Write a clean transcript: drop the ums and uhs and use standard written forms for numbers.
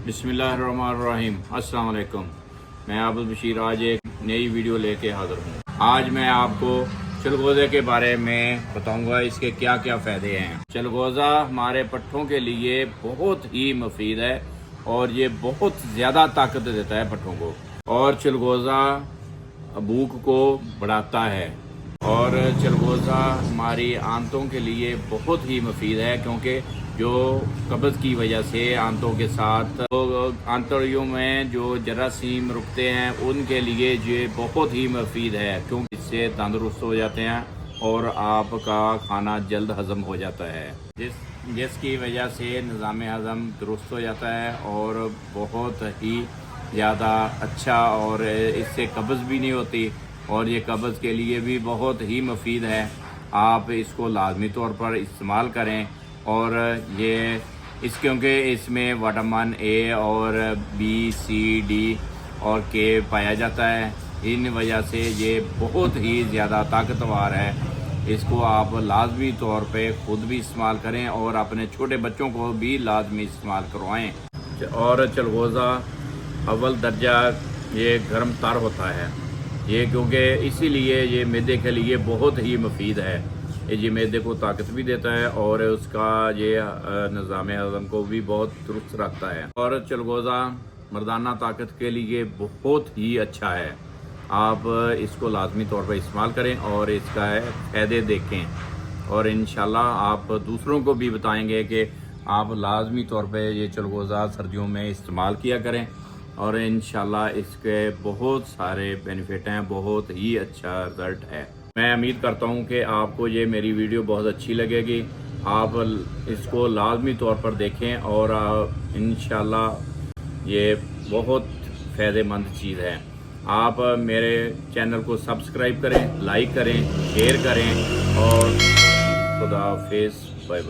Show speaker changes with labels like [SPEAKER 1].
[SPEAKER 1] बिस्मिल्लाहिर्रहमानिर्रहीम। अस्सलाम वालेकुम। मैं आबिद बशीर आज एक नई वीडियो लेके हाज़िर हूँ। आज मैं आपको चलगोज़े के बारे में बताऊँगा, इसके क्या क्या फ़ायदे हैं। चलगोज़ा हमारे पट्ठों के लिए बहुत ही मुफीद है और ये बहुत ज़्यादा ताकत देता है पट्ठों को। और चलगोज़ा भूख को बढ़ाता है और चलगोज़ा हमारी आंतों के लिए बहुत ही मुफीद है, क्योंकि जो कब्ज़ की वजह से आंतों के साथ आंतड़ियों में जो जरासीम रुकते हैं उनके लिए ये बहुत ही मुफीद है, क्योंकि इससे तंदुरुस्त हो जाते हैं और आपका खाना जल्द हज़म हो जाता है, जिसकी वजह से निज़ाम हज़म दुरुस्त हो जाता है और बहुत ही ज़्यादा अच्छा, और इससे कब्ज़ भी नहीं होती और ये कब्ज़ के लिए भी बहुत ही मुफीद है। आप इसको लाजमी तौर पर इस्तेमाल करें। और ये क्योंकि इसमें विटामिन ए और बी, सी, डी और के पाया जाता है, इन वजह से ये बहुत ही ज़्यादा ताकतवर है। इसको आप लाजमी तौर पे ख़ुद भी इस्तेमाल करें और अपने छोटे बच्चों को भी लाजमी इस्तेमाल करवाएं। और चलगोज़ा अव्वल दर्जा ये गर्म तर होता है, ये क्योंकि इसीलिए ये मैदे के लिए बहुत ही मुफीद है। ये मैदे को ताकत भी देता है और उसका ये निज़ाम हज़म को भी बहुत दुरुस्त रखता है। और चलगोज़ा मर्दाना ताकत के लिए बहुत ही अच्छा है। आप इसको लाजमी तौर पर इस्तेमाल करें और इसका फ़ायदे देखें और इंशाल्लाह आप दूसरों को भी बताएंगे कि आप लाजमी तौर पे ये चलगोज़ा सर्दियों में इस्तेमाल किया करें और इंशाल्लाह इसके बहुत सारे बेनिफिट हैं, बहुत ही अच्छा रिज़ल्ट है। मैं उम्मीद करता हूं कि आपको ये मेरी वीडियो बहुत अच्छी लगेगी। आप इसको लाजमी तौर पर देखें और इंशाल्लाह ये बहुत फ़ायदेमंद चीज़ है। आप मेरे चैनल को सब्सक्राइब करें, लाइक करें, शेयर करें और खुदा हाफिज़, बाय बाय।